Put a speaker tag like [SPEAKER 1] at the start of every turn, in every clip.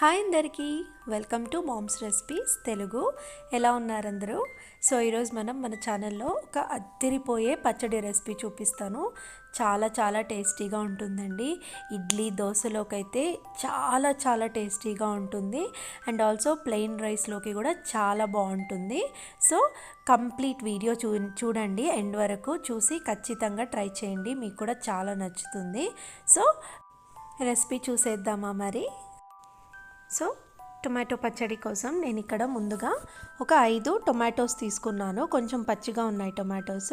[SPEAKER 1] Hi అందరికీ, welcome to moms recipes Telugu. ఎలా ఉన్నారు అందరూ? సో ఈరోజు మన ఛానల్లో ఒక అద్దిరిపోయే పచ్చడి రెసిపీ చూపిస్తాను. చాలా టేస్టీగా ఉంటుందండి. ఇడ్లీ దోశలోకైతే చాలా టేస్టీగా ఉంటుంది. అండ్ ఆల్సో ప్లెయిన్ రైస్లోకి కూడా చాలా బాగుంటుంది. సో కంప్లీట్ వీడియో చూడండి, ఎండ్ వరకు చూసి ఖచ్చితంగా ట్రై చేయండి, మీకు కూడా చాలా నచ్చుతుంది. సో రెసిపీ చూసేద్దామా మరి. సో టొమాటో పచ్చడి కోసం నేను ఇక్కడ ముందుగా ఒక 5 టొమాటోస్ తీసుకున్నాను. కొంచెం పచ్చిగా ఉన్నాయి టొమాటోస్,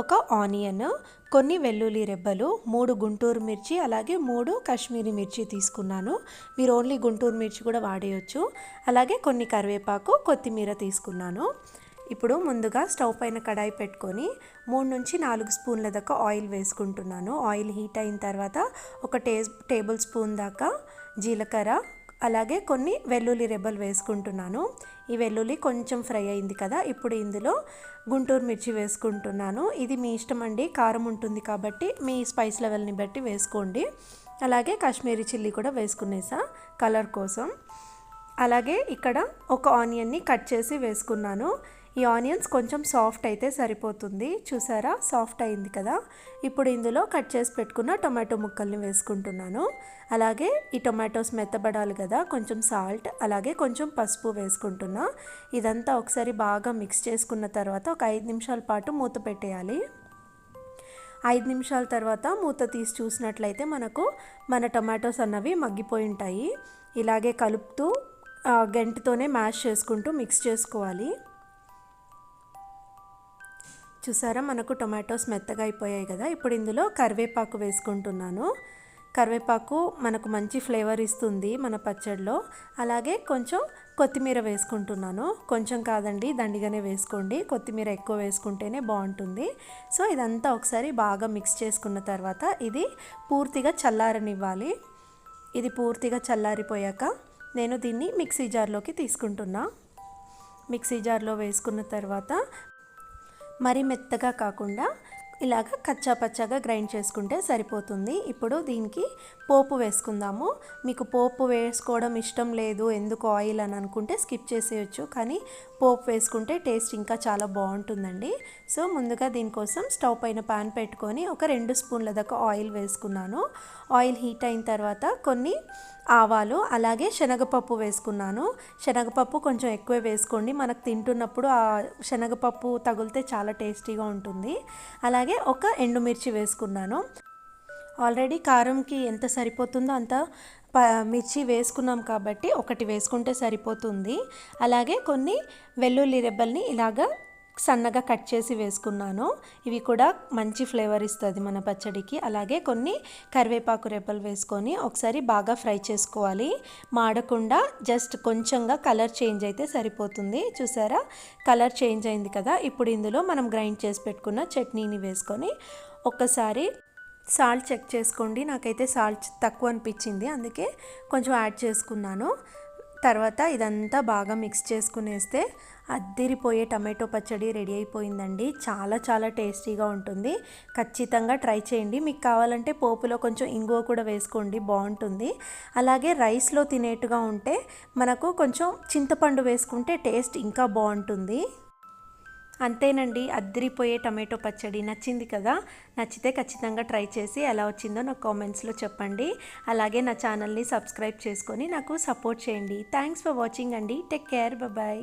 [SPEAKER 1] ఒక ఆనియన్, కొన్ని వెల్లుల్లి రెబ్బలు, 3 గుంటూరు మిర్చి, అలాగే 3 కాశ్మీరీ మిర్చి తీసుకున్నాను. మీరు ఓన్లీ గుంటూరు మిర్చి కూడా వాడేయచ్చు. అలాగే కొన్ని కరివేపాకు, కొత్తిమీర తీసుకున్నాను. ఇప్పుడు ముందుగా స్టవ్ పైన కడాయి పెట్టుకొని 3 నుంచి 4 స్పూన్ల దాకా ఆయిల్ వేసుకుంటున్నాను. ఆయిల్ హీట్ అయిన తర్వాత ఒక టేబుల్ స్పూన్ దాకా జీలకర్ర, అలాగే కొన్ని వెల్లుల్లి రెబ్బలు వేసుకుంటున్నాను. ఈ వెల్లుల్లి కొంచెం ఫ్రై అయింది కదా, ఇప్పుడు ఇందులో గుంటూరు మిర్చి వేసుకుంటున్నాను. ఇది మీ ఇష్టం అండి, కారం ఉంటుంది కాబట్టి మీ స్పైస్ లెవెల్ని బట్టి వేసుకోండి. అలాగే కాశ్మీరీ చిల్లీ కూడా వేసుకునేసా కలర్ కోసం. అలాగే ఇక్కడ ఒక ఆనియన్ని కట్ చేసి వేసుకున్నాను. ఈ ఆనియన్స్ కొంచెం సాఫ్ట్ అయితే సరిపోతుంది. చూసారా, సాఫ్ట్ అయింది కదా. ఇప్పుడు ఇందులో కట్ చేసి పెట్టుకున్న టొమాటో ముక్కల్ని వేసుకుంటున్నాను. అలాగే ఈ టొమాటోస్ మెత్తబడాలి కదా, కొంచెం సాల్ట్, అలాగే కొంచెం పసుపు వేసుకుంటున్నా. ఇదంతా ఒకసారి బాగా మిక్స్ చేసుకున్న తర్వాత ఒక 5 నిమిషాల పాటు మూత పెట్టేయాలి. 5 నిమిషాల తర్వాత మూత తీసి చూసినట్లయితే మన టొమాటోస్ అన్నవి మగ్గిపోయి ఉంటాయి. ఇలాగే కలుపుతూ గంటితోనే మ్యాష్ చేసుకుంటూ మిక్స్ చేసుకోవాలి. చూసారా, మనకు టొమాటోస్ మెత్తగా అయిపోయాయి కదా. ఇప్పుడు ఇందులో కరివేపాకు వేసుకుంటున్నాను. కరివేపాకు మనకు మంచి ఫ్లేవర్ ఇస్తుంది మన పచ్చడిలో. అలాగే కొంచెం కొత్తిమీర వేసుకుంటున్నాను. కొంచెం కాదండి, దండిగానే వేసుకోండి. కొత్తిమీర ఎక్కువ వేసుకుంటేనే బాగుంటుంది. సో ఇదంతా ఒకసారి బాగా మిక్స్ చేసుకున్న తర్వాత ఇది పూర్తిగా చల్లారనివ్వాలి. ఇది పూర్తిగా చల్లారిపోయాక నేను దీన్ని మిక్సీ జార్లోకి తీసుకుంటున్నా. మిక్సీ జార్లో వేసుకున్న తర్వాత మరీ మెత్తగా కాకుండా ఇలాగ కచ్చా పచ్చాగా గ్రైండ్ చేసుకుంటే సరిపోతుంది. ఇప్పుడు దీనికి పోపు వేసుకుందాము. మీకు పోపు వేసుకోవడం ఇష్టం లేదు, ఎందుకు ఆయిల్ అని అనుకుంటే స్కిప్ చేసేయచ్చు, కానీ పోపు వేసుకుంటే టేస్ట్ ఇంకా చాలా బాగుంటుందండి. సో ముందుగా దీనికోసం స్టవ్ పైన పాన్ పెట్టుకొని ఒక 2 స్పూన్ల దాకా ఆయిల్ వేసుకున్నాను. ఆయిల్ హీట్ అయిన తర్వాత కొన్ని ఆవాలు, అలాగే శనగపప్పు వేసుకున్నాను. శనగపప్పు కొంచెం ఎక్కువే వేసుకోండి, మనకు తింటున్నప్పుడు ఆ శనగపప్పు తగిలితే చాలా టేస్టీగా ఉంటుంది. అలాగే ఒక ఎండుమిర్చి వేసుకున్నాను. ఆల్రెడీ కారంకి ఎంత సరిపోతుందో అంత మిర్చి వేసుకున్నాం కాబట్టి ఒకటి వేసుకుంటే సరిపోతుంది. అలాగే కొన్ని వెల్లుల్లి రెబ్బల్ని ఇలాగా సన్నగా కట్ చేసి వేసుకున్నాను. ఇవి కూడా మంచి ఫ్లేవర్ ఇస్తుంది మన పచ్చడికి. అలాగే కొన్ని కరివేపాకు రెబ్బలు వేసుకొని ఒకసారి బాగా ఫ్రై చేసుకోవాలి. మాడకుండా జస్ట్ కొంచెంగా కలర్ చేంజ్ అయితే సరిపోతుంది. చూసారా, కలర్ చేంజ్ అయింది కదా. ఇప్పుడు ఇందులో మనం గ్రైండ్ చేసి పెట్టుకున్న చట్నీని వేసుకొని ఒక్కసారి సాల్ట్ చెక్ చేసుకోండి. నాకైతే సాల్ట్ తక్కువ అనిపించింది, అందుకే కొంచెం యాడ్ చేసుకున్నాను. తర్వాత ఇదంతా బాగా మిక్స్ చేసుకునేస్తే అద్దిరిపోయే టమాటో పచ్చడి రెడీ అయిపోయిందండి. చాలా టేస్టీగా ఉంటుంది. ఖచ్చితంగా ట్రై చేయండి. మీకు కావాలంటే పోపులో కొంచెం ఇంగువ కూడా వేసుకోండి, బాగుంటుంది. అలాగే రైస్లో తినేట్టుగా ఉంటే మనకు కొంచెం చింతపండు వేసుకుంటే టేస్ట్ ఇంకా బాగుంటుంది. అంతేనండి, అద్దిరిపోయే టమాటో పచ్చడి. నచ్చింది కదా. నచ్చితే ఖచ్చితంగా ట్రై చేసి ఎలా వచ్చిందో నాకు కామెంట్స్లో చెప్పండి. అలాగే నా ఛానల్ని సబ్స్క్రైబ్ చేసుకొని నాకు సపోర్ట్ చేయండి. థ్యాంక్స్ ఫర్ వాచింగ్ అండి. Take care, bye.